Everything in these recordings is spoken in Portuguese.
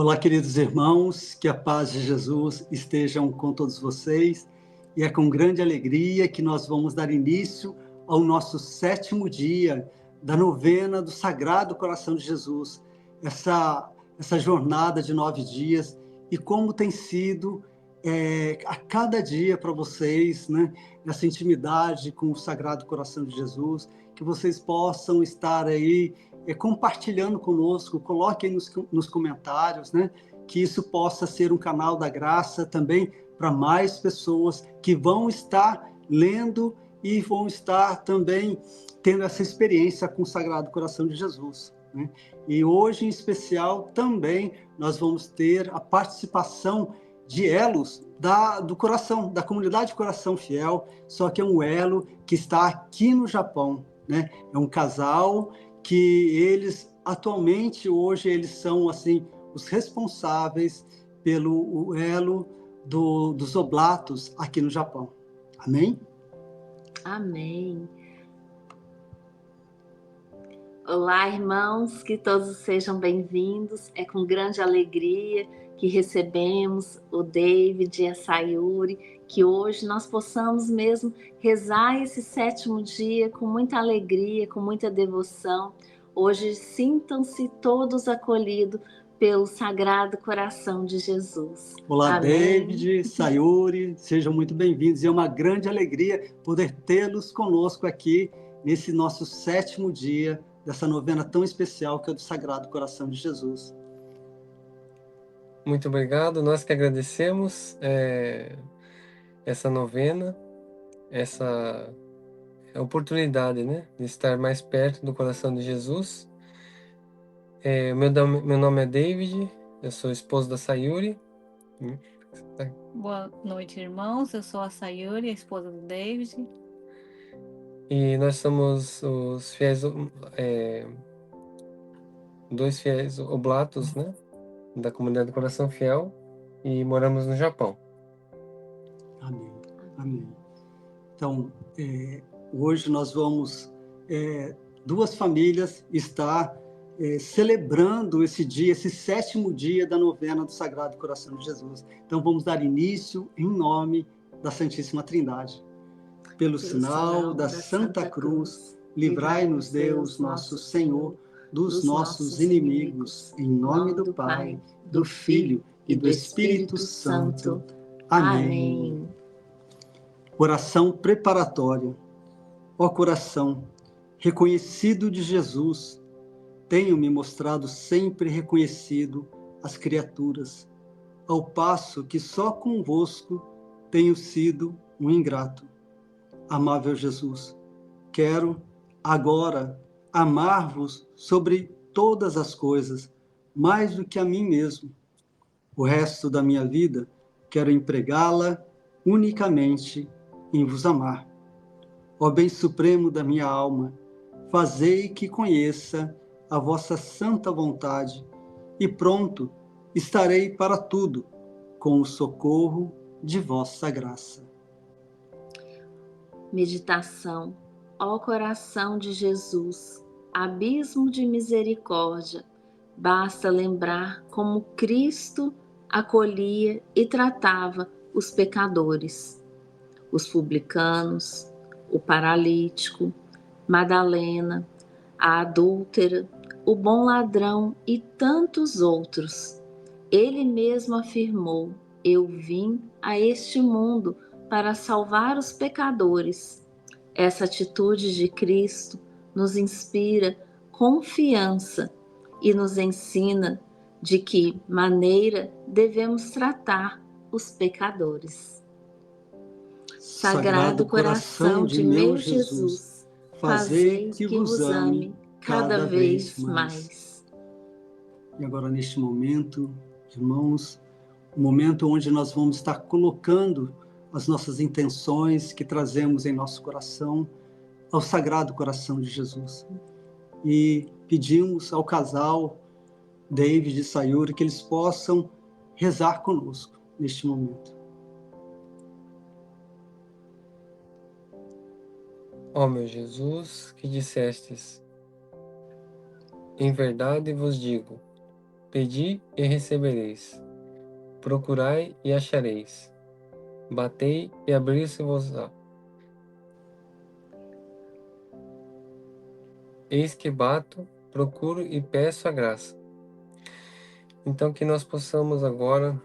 Olá, queridos irmãos, que a paz de Jesus estejam com todos vocês. E é com grande alegria que nós vamos dar início ao nosso 7º dia da novena do Sagrado Coração de Jesus. Essa jornada de 9 dias e como tem sido a cada dia para vocês, né? Essa intimidade com o Sagrado Coração de Jesus, que vocês possam estar aí compartilhando conosco, coloquem nos comentários, né? Que isso possa ser um canal da graça também para mais pessoas que vão estar lendo e vão estar também tendo essa experiência com o Sagrado Coração de Jesus, né? E hoje, em especial, também nós vamos ter a participação de elos do coração, da comunidade Coração Fiel, só que é um elo que está aqui no Japão, né? É um casal que eles atualmente hoje eles são assim os responsáveis pelo elo dos oblatos aqui no Japão. Amém? Amém. Olá, irmãos, que todos sejam bem-vindos. É com grande alegria que recebemos o David e a Sayuri, que hoje nós possamos mesmo rezar esse 7º dia com muita alegria, com muita devoção. Hoje sintam-se todos acolhidos pelo Sagrado Coração de Jesus. Olá, Amém. David, Sayuri, sejam muito bem-vindos. E é uma grande alegria poder tê-los conosco aqui nesse nosso 7º dia dessa novena tão especial que é do Sagrado Coração de Jesus. Muito obrigado, nós que agradecemos essa novena, essa oportunidade, né, de estar mais perto do coração de Jesus. Meu nome é David, eu sou esposo da Sayuri. Boa noite, irmãos. Eu sou a Sayuri, a esposa do David. E nós somos os fiéis, dois fiéis oblatos, né, da comunidade do Coração Fiel, e moramos no Japão. Amém. Amém. Então, hoje nós vamos, duas famílias, estar celebrando esse dia, esse 7º dia da novena do Sagrado Coração de Jesus. Então, vamos dar início em nome da Santíssima Trindade. Pelo sinal da Santa Cruz, livrai-nos Deus, nosso Senhor, dos nossos inimigos, em nome do Pai, do Filho e do Espírito Santo. Amém. Oração preparatória. Ó coração, reconhecido de Jesus, tenho-me mostrado sempre reconhecido às criaturas, ao passo que só convosco tenho sido um ingrato. Amável Jesus, quero agora amar-vos sobre todas as coisas, mais do que a mim mesmo. O resto da minha vida quero empregá-la unicamente em vos amar. Ó bem supremo da minha alma, fazei que conheça a vossa santa vontade e pronto estarei para tudo, com o socorro de vossa graça. Meditação. Ó coração de Jesus, abismo de misericórdia, basta lembrar como Cristo acolhia e tratava os pecadores, os publicanos, o paralítico, Madalena, a adúltera, o bom ladrão e tantos outros. Ele mesmo afirmou: eu vim a este mundo para salvar os pecadores. Essa atitude de Cristo nos inspira confiança e nos ensina de que maneira devemos tratar os pecadores. Sagrado coração de meu Jesus, fazei que vos ame cada vez mais. E agora, neste momento, irmãos, um momento onde nós vamos estar colocando as nossas intenções que trazemos em nosso coração ao Sagrado Coração de Jesus. E pedimos ao casal David e Sayuri que eles possam rezar conosco neste momento. Ó meu Jesus, que dissestes: em verdade vos digo, Pedi e recebereis. Procurai e achareis. Batei e abrir-se-vos-á. Eis que bato, procuro e peço a graça. Então que nós possamos agora,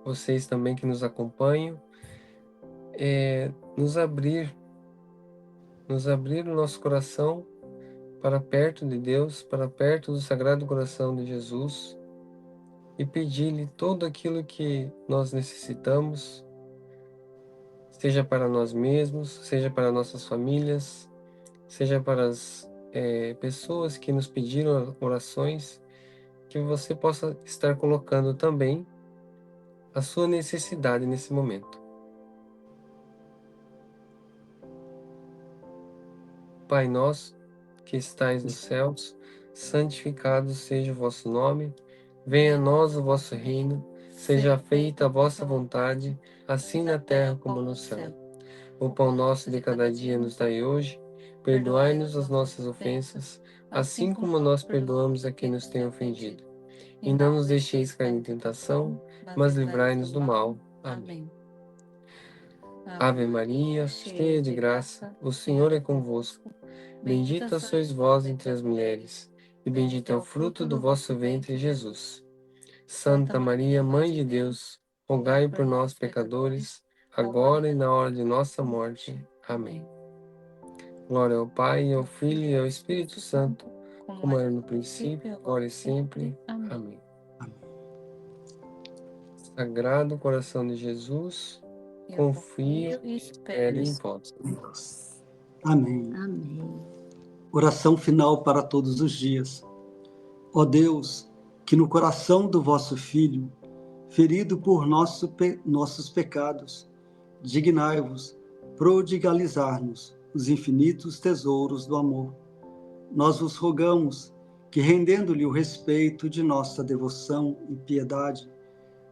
vocês também que nos acompanham, nos abrir o nosso coração para perto de Deus, para perto do Sagrado Coração de Jesus e pedir-lhe tudo aquilo que nós necessitamos, seja para nós mesmos, seja para nossas famílias, seja para as pessoas que nos pediram orações, que você possa estar colocando também a sua necessidade nesse momento. Pai nosso, que estais nos céus, santificado seja o vosso nome, venha a nós o vosso reino, seja feita a vossa vontade, assim na terra como no céu. O pão nosso de cada dia nos dai hoje, perdoai-nos as nossas ofensas, assim como nós perdoamos a quem nos tem ofendido. E não nos deixeis cair em tentação, mas livrai-nos do mal. Amém. Ave Maria, cheia de graça, o Senhor é convosco. Bendita sois vós entre as mulheres, e bendito é o fruto do vosso ventre, Jesus. Santa Maria, Mãe de Deus, rogai por nós, pecadores, agora e na hora de nossa morte. Amém. Glória ao Pai, ao Filho e ao Espírito Santo, como era no princípio, agora e sempre. Amém. Sagrado coração de Jesus, confio e espero em vós. Amém. Amém. Oração final para todos os dias. Ó Deus, que no coração do vosso Filho, ferido por nossos pecados, dignai-vos prodigalizar-nos os infinitos tesouros do amor. Nós vos rogamos que, rendendo-lhe o respeito de nossa devoção e piedade,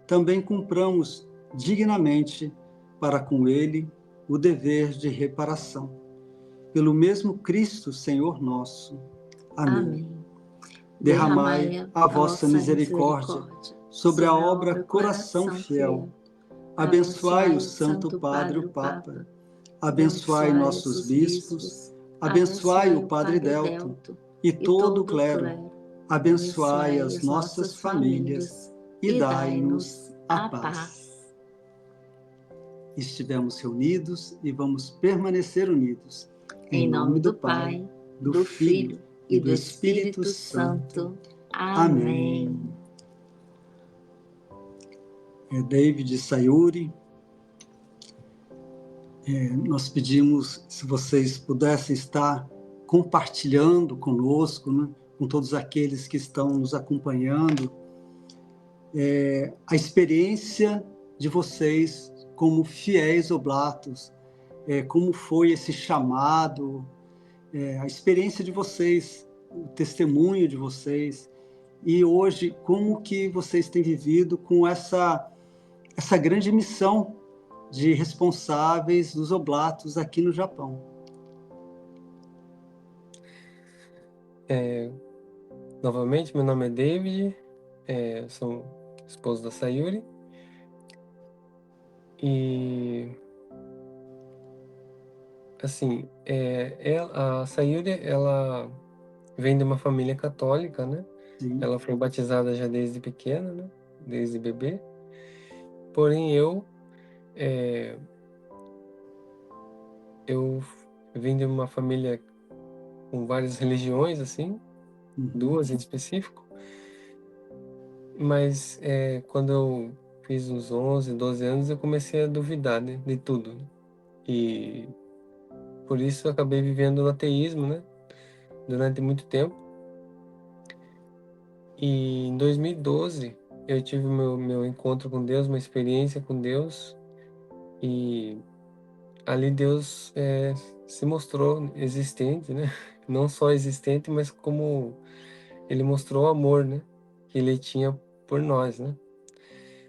também cumpramos dignamente para com ele o dever de reparação. Pelo mesmo Cristo, Senhor nosso. Amém. Amém. Derramai a vossa misericórdia sobre a obra Coração Fiel. Abençoai o Santo Padre, o Papa. Abençoai nossos bispos. Abençoai o Padre Delto e todo o clero. Abençoai as nossas famílias e dai-nos a paz. Estivemos reunidos e vamos permanecer unidos. Em nome do Pai, do Filho e do Espírito Santo. Amém. David Sayuri, nós pedimos, se vocês pudessem estar compartilhando conosco, né, com todos aqueles que estão nos acompanhando, a experiência de vocês como fiéis oblatos, como foi esse chamado, a experiência de vocês, o testemunho de vocês, e hoje como que vocês têm vivido com essa grande missão de responsáveis dos oblatos aqui no Japão. Novamente, meu nome é David, sou esposo da Sayuri, e assim, a Sayuri, ela vem de uma família católica, né? Sim. Ela foi batizada já desde pequena, né? Desde bebê. Porém, eu vim de uma família com várias religiões, assim, duas em específico. Mas quando eu fiz uns 11, 12 anos, eu comecei a duvidar, né, de tudo. E por isso eu acabei vivendo no ateísmo, né, durante muito tempo. E em 2012 eu tive meu encontro com Deus, uma experiência com Deus, e ali Deus se mostrou existente, né? Não só existente, mas como Ele mostrou o amor, né? Que Ele tinha por nós, né?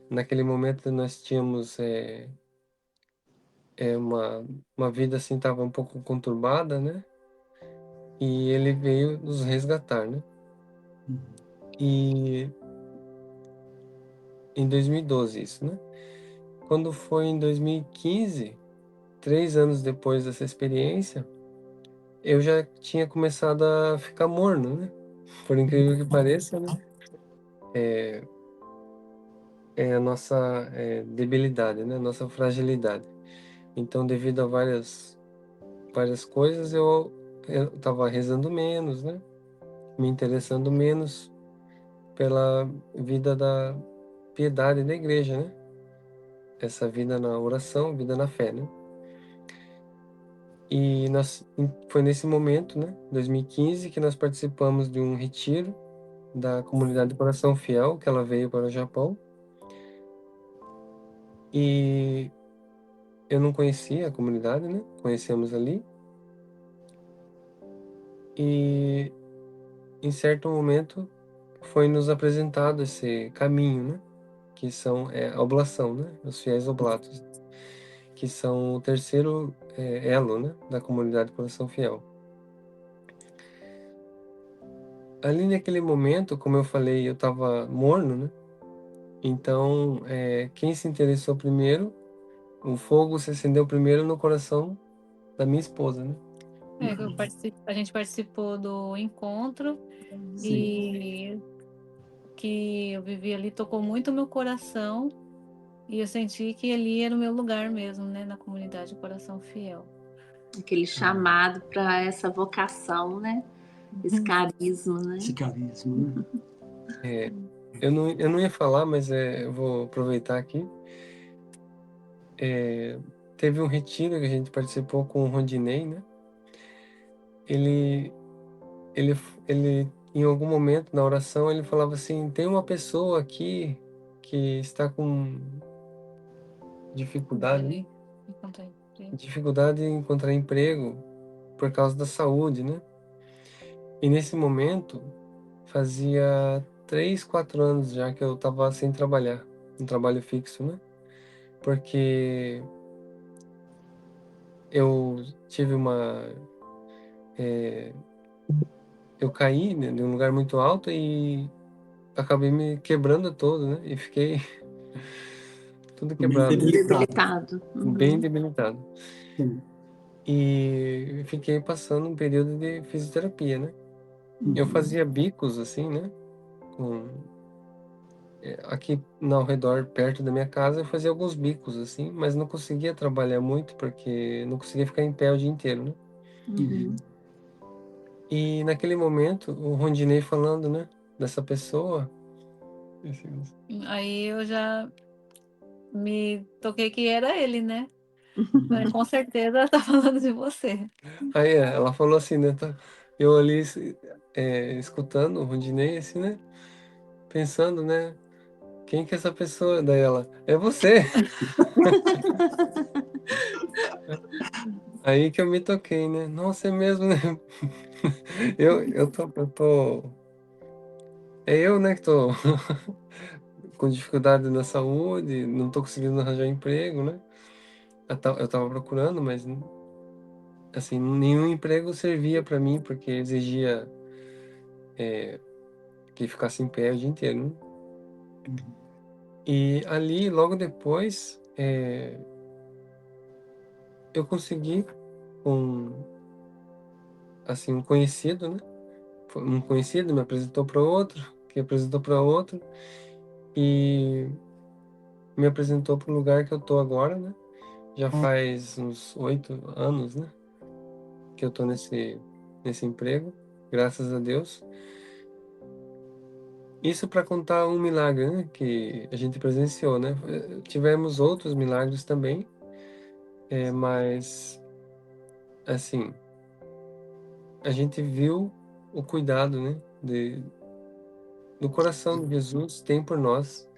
Naquele momento nós tínhamos uma vida assim, estava um pouco conturbada, né? E Ele veio nos resgatar, né? E em 2012 isso, né? Quando foi em 2015, 3 anos depois dessa experiência, eu já tinha começado a ficar morno, né? Por incrível que pareça, né? É a nossa debilidade, né? Nossa fragilidade. Então, devido a várias coisas, eu estava rezando menos, né? Me interessando menos pela vida da piedade da igreja, né? Essa vida na oração, vida na fé, né? E foi nesse momento, né, 2015, que nós participamos de um retiro da comunidade Coração Fiel, que ela veio para o Japão. E eu não conhecia a comunidade, né? Conhecemos ali. E em certo momento foi nos apresentado esse caminho, né? Que são a oblação, né? Os fiéis oblatos, que são o terceiro elo, né? Da comunidade Coração Fiel. Ali naquele momento, como eu falei, eu estava morno, né? Então, quem se interessou primeiro, o fogo se acendeu primeiro no coração da minha esposa, né? A gente participou do encontro Sim. e o que eu vivi ali tocou muito o meu coração e eu senti que ali era o meu lugar mesmo, né, na comunidade Coração Fiel. Aquele chamado para essa vocação, né? Esse carisma, né? Esse carisma, né? Eu não ia falar, mas eu vou aproveitar aqui. Teve um retiro que a gente participou com o Rondinei, né? Ele, ele, em algum momento na oração, ele falava assim: tem uma pessoa aqui que está com dificuldade, né? Dificuldade em encontrar emprego por causa da saúde, né? E nesse momento, fazia 3, 4 anos já que eu estava sem trabalhar, um trabalho fixo, né? Porque eu tive eu caí, né, de um lugar muito alto e acabei me quebrando todo, né? E fiquei tudo Bem quebrado, Debilitado. bem debilitado. Sim. E fiquei passando um período de fisioterapia, né? Eu fazia bicos assim, né? Aqui ao redor, perto da minha casa, eu fazia alguns bicos assim, mas não conseguia trabalhar muito porque não conseguia ficar em pé o dia inteiro, né? Uhum. E naquele momento, o Rondinei falando, né, dessa pessoa, Aí eu já me toquei que era ele, né? Mas com certeza ela tá falando de você. aí ela falou assim, né, eu ali escutando o Rondinei, assim, né, pensando, né, quem que é essa pessoa? Daí ela, é você! Aí que eu me toquei, né, nossa, é mesmo, né, é eu, né, que tô com dificuldade na saúde, não tô conseguindo arranjar emprego, né, eu tava procurando, mas, assim, nenhum emprego servia para mim, porque exigia que ficasse em pé o dia inteiro, né? E ali, logo depois, eu consegui um, assim, um conhecido, né? Um conhecido me apresentou para outro, que apresentou para outro, e me apresentou para o lugar que eu tô agora, né? Já faz uns 8 anos, né? Que eu tô nesse emprego, graças a Deus. Isso para contar um milagre, né? Que a gente presenciou, né? Tivemos outros milagres também, mas, assim, a gente viu o cuidado, né, do coração de Jesus tem por nós,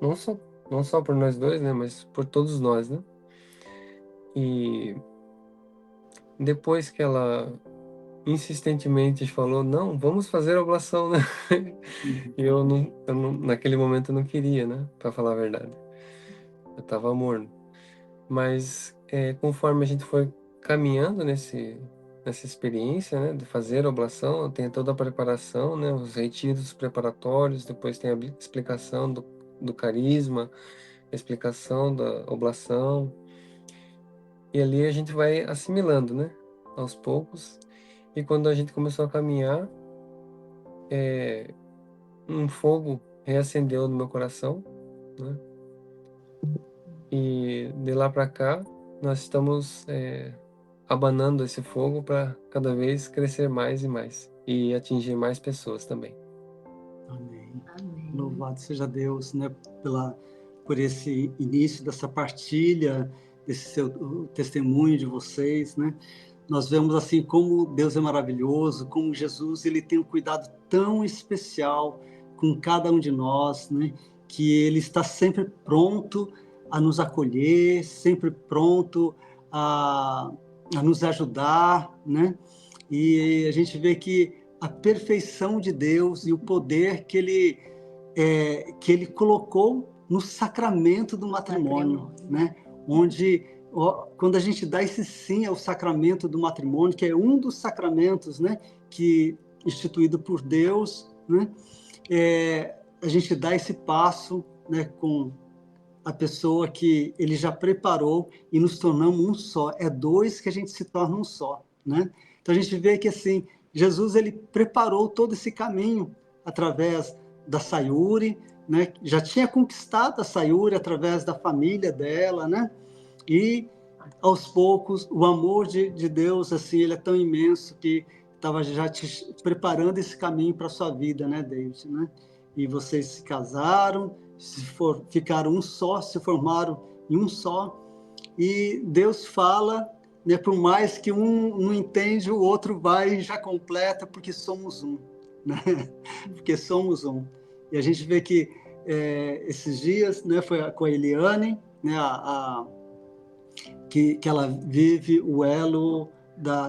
não só não só por nós dois, né, mas por todos nós, né? E depois que ela insistentemente falou, não, vamos fazer a oblação, né? E naquele momento eu não queria, né, para falar a verdade. Eu tava morno. Mas conforme a gente foi caminhando nessa experiência, né, de fazer a oblação, tem toda a preparação, né, os retiros preparatórios, depois tem a explicação do carisma, a explicação da oblação. E ali a gente vai assimilando, né? Aos poucos. E quando a gente começou a caminhar, um fogo reacendeu no meu coração, né? E de lá para cá, nós estamos abanando esse fogo para cada vez crescer mais e mais e atingir mais pessoas também. Amém. Amém. Louvado seja Deus, né, por esse início dessa partilha, desse o testemunho de vocês, né? Nós vemos assim como Deus é maravilhoso, como Jesus ele tem um cuidado tão especial com cada um de nós, né? Que ele está sempre pronto a nos acolher, sempre pronto a nos ajudar, né? E a gente vê que a perfeição de Deus e o poder que ele colocou no sacramento do matrimônio, né? Onde, quando a gente dá esse sim ao sacramento do matrimônio, que é um dos sacramentos, né, que instituído por Deus, né, a gente dá esse passo, né, com a pessoa que ele já preparou e nos tornamos um só. É dois que a gente se torna um só, né? Então a gente vê que assim Jesus ele preparou todo esse caminho através da Sayuri, né? Já tinha conquistado a Sayuri através da família dela, né? E aos poucos o amor de Deus assim ele é tão imenso que estava já te preparando esse caminho para a sua vida, né, David, né? E vocês se casaram, ficaram um só, se formaram em um só, e Deus fala, né, por mais que um não entende, o outro vai e já completa, porque somos um, né? Porque somos um. E a gente vê que esses dias, né, foi com a Eliane, né, que ela vive o elo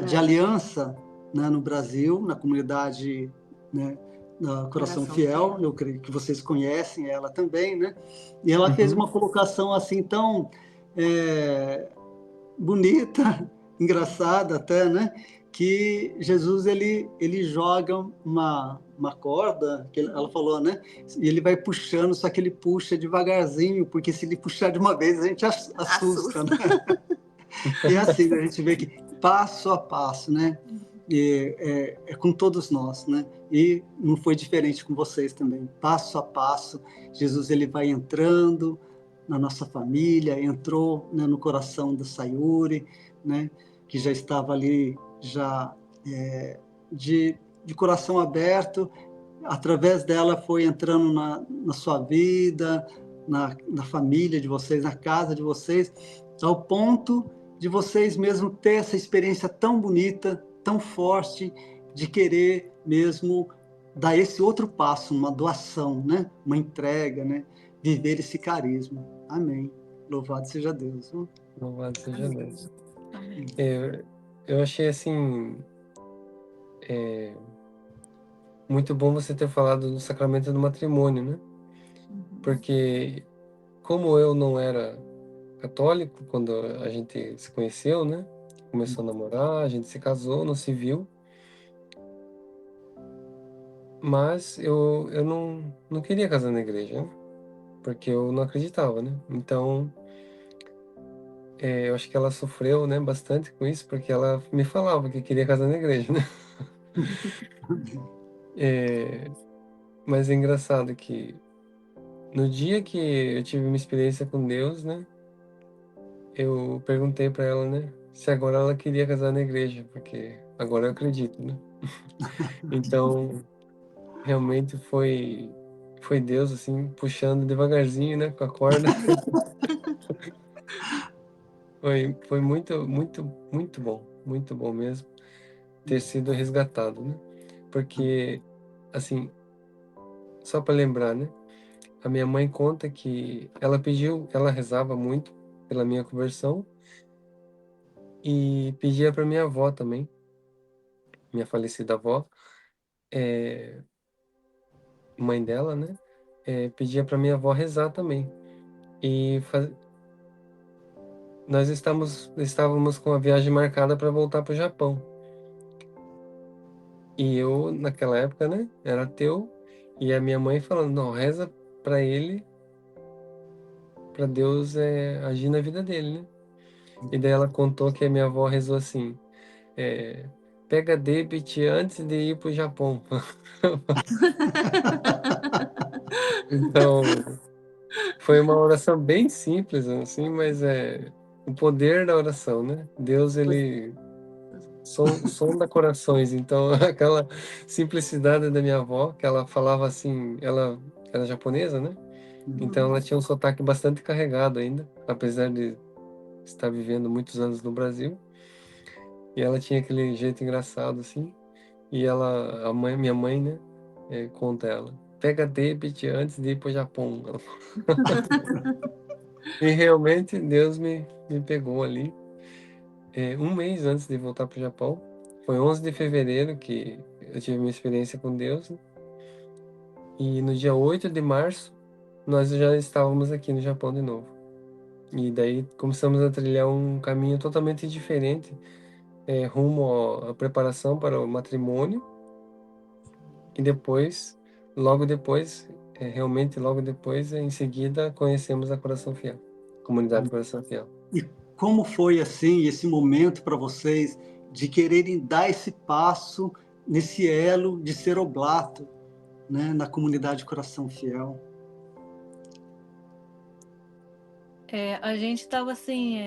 de aliança, né, no Brasil, na comunidade, né, da Coração Fiel. Eu creio que vocês conhecem ela também, né? E ela fez uma colocação assim tão bonita, engraçada até, né? Que Jesus ele joga uma corda, que ela falou, né? E ele vai puxando, só que ele puxa devagarzinho, porque se ele puxar de uma vez a gente assusta. Né? E é assim, a gente vê que passo a passo, né? É com todos nós, né? E não foi diferente com vocês também. Passo a passo, Jesus ele vai entrando na nossa família, entrou, né, no coração da Sayuri, né? Que já estava ali já de coração aberto. Através dela foi entrando na sua vida, na família de vocês, na casa de vocês, ao ponto de vocês mesmo ter essa experiência tão bonita, tão forte, de querer mesmo dar esse outro passo, uma doação, né? Uma entrega, né? Viver esse carisma. Amém. Louvado seja Deus. Louvado seja Deus. Amém. Eu achei assim muito bom você ter falado do sacramento do matrimônio, né? Porque como eu não era católico quando a gente se conheceu, né? Começou a namorar, a gente se casou no civil, mas eu não queria casar na igreja, né? Porque eu não acreditava, né? Então, eu acho que ela sofreu, né, bastante com isso, porque ela me falava que queria casar na igreja, né? Mas é engraçado que no dia que eu tive uma experiência com Deus, né? Eu perguntei para ela, né? Se agora ela queria casar na igreja, porque agora eu acredito, né? Então, realmente foi Deus, assim, puxando devagarzinho, né? Com a corda. Foi muito, muito, muito bom mesmo ter sido resgatado, né? Porque, assim, só para lembrar, né? A minha mãe conta que ela rezava muito pela minha conversão e pedia para minha avó também, minha falecida avó, mãe dela, né? Pedia para minha avó rezar também. E nós estávamos com a viagem marcada para voltar para o Japão. E eu, naquela época, né, era ateu, e a minha mãe falando, não, reza para ele, para Deus agir na vida dele, né? E daí ela contou que a minha avó rezou assim, pega debit antes de ir pro Japão. Então, foi uma oração bem simples, assim, mas o poder da oração, né? Deus, ele sonda corações. Então, aquela simplicidade da minha avó, que ela falava assim, ela era japonesa, né? Então, ela tinha um sotaque bastante carregado ainda, apesar de estar vivendo muitos anos no Brasil. E ela tinha aquele jeito engraçado, assim. E ela, minha mãe, né, conta ela, pega debit antes de ir pro Japão. E realmente Deus me pegou ali, um mês antes de voltar pro Japão. Foi 11 de fevereiro que eu tive minha experiência com Deus, né? E no dia 8 de março, nós já estávamos aqui no Japão de novo. E daí começamos a trilhar um caminho totalmente diferente, rumo à preparação para o matrimônio. E depois, logo depois, realmente logo depois, em seguida, conhecemos a Coração Fiel, comunidade Coração Fiel. E como foi assim esse momento para vocês de quererem dar esse passo nesse elo de ser oblato, né, na comunidade Coração Fiel? A gente estava assim,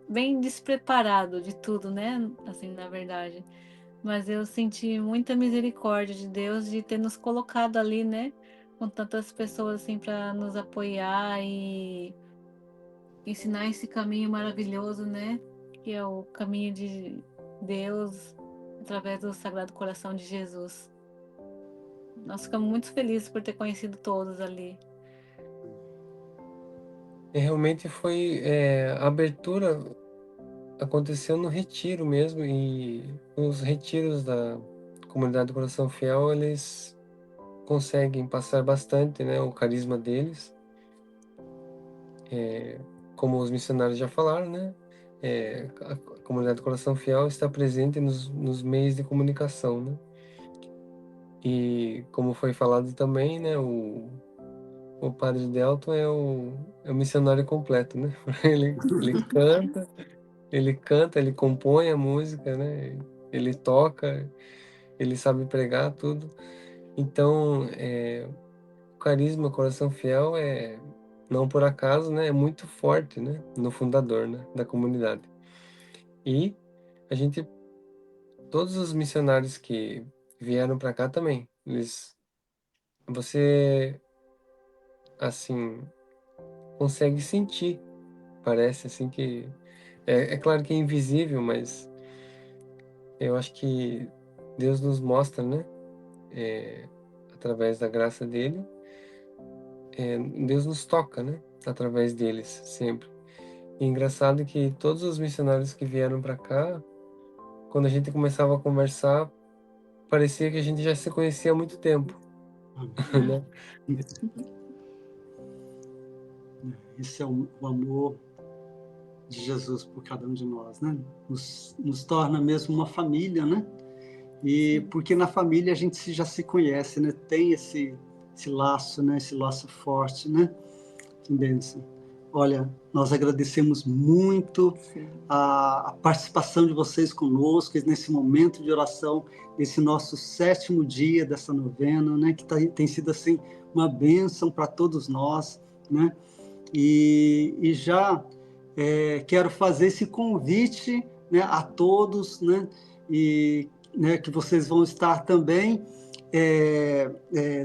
bem despreparado de tudo, né? Assim, na verdade. Mas eu senti muita misericórdia de Deus de ter nos colocado ali, né? Com tantas pessoas assim para nos apoiar e ensinar esse caminho maravilhoso, né? Que é o caminho de Deus através do Sagrado Coração de Jesus. Nós ficamos muito felizes por ter conhecido todos ali. E realmente foi a abertura aconteceu no retiro mesmo, e os retiros da comunidade do Coração Fiel, eles conseguem passar bastante, né, o carisma deles, como os missionários já falaram, né, a comunidade do Coração Fiel está presente nos meios de comunicação, né, e como foi falado também, né, o Padre Delton é o missionário completo, né, ele canta, ele compõe a música, né? Ele toca, ele sabe pregar tudo. Então, o carisma Coração Fiel não por acaso, né? É muito forte, né? No fundador, né? Da comunidade. E a gente, todos os missionários que vieram para cá também, você, assim, consegue sentir, parece assim que é claro que é invisível, mas eu acho que Deus nos mostra, né? Através da graça dele, Deus nos toca, né? Através deles, sempre. E engraçado que todos os missionários que vieram para cá, quando a gente começava a conversar, parecia que a gente já se conhecia há muito tempo, né? Esse é o amor de Jesus por cada um de nós, né? Nos torna mesmo uma família, né? E porque na família a gente já se conhece, né? Tem esse laço, né? Esse laço forte, né? Que bênção. Olha, nós agradecemos muito a participação de vocês conosco nesse momento de oração, esse nosso 7º dia dessa novena, né? Que tem sido assim uma bênção para todos nós, né? E já quero fazer esse convite, né, a todos, né? E né, que vocês vão estar também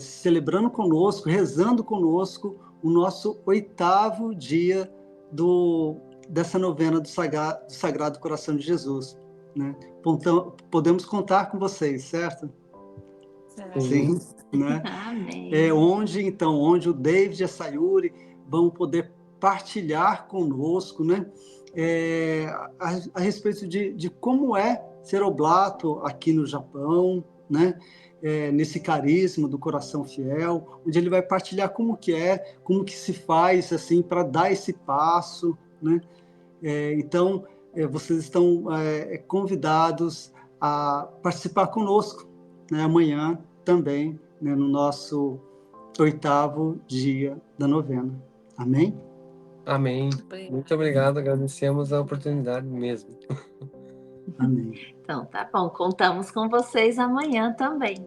celebrando conosco, rezando conosco o nosso 8º dia dessa novena do Sagrado Coração de Jesus, né? Podemos contar com vocês, certo? Sim, né? Amém. Onde o David e a Sayuri vão poder partilhar conosco, né? A respeito de como é ser oblato aqui no Japão, né? Nesse carisma do Coração Fiel, onde ele vai partilhar como que se faz assim para dar esse passo, né? Então, vocês estão convidados a participar conosco, né? Amanhã também, né? No nosso 8º dia da novena. Amém? Amém. Muito obrigado, agradecemos a oportunidade mesmo. Amém. Então, tá bom, contamos com vocês amanhã também. Tá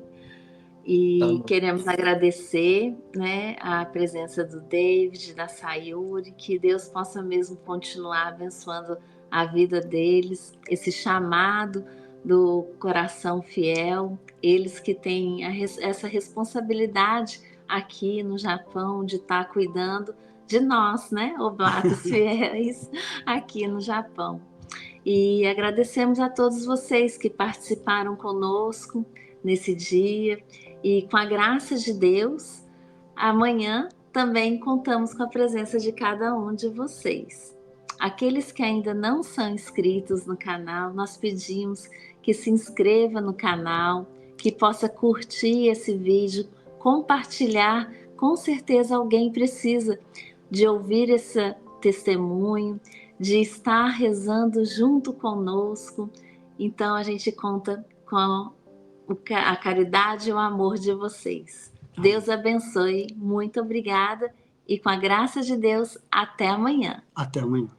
E bom. queremos agradecer, né, a presença do David, da Sayuri, que Deus possa mesmo continuar abençoando a vida deles, esse chamado do coração fiel, eles que têm essa responsabilidade aqui no Japão de estar cuidando de nós, né, oblatos fiéis aqui no Japão. E agradecemos a todos vocês que participaram conosco nesse dia. E com a graça de Deus, amanhã também contamos com a presença de cada um de vocês. Aqueles que ainda não são inscritos no canal, nós pedimos que se inscreva no canal, que possa curtir esse vídeo, compartilhar. Com certeza alguém precisa de ouvir esse testemunho, de estar rezando junto conosco. Então a gente conta com a caridade e o amor de vocês. Deus abençoe, muito obrigada e com a graça de Deus, até amanhã. Até amanhã.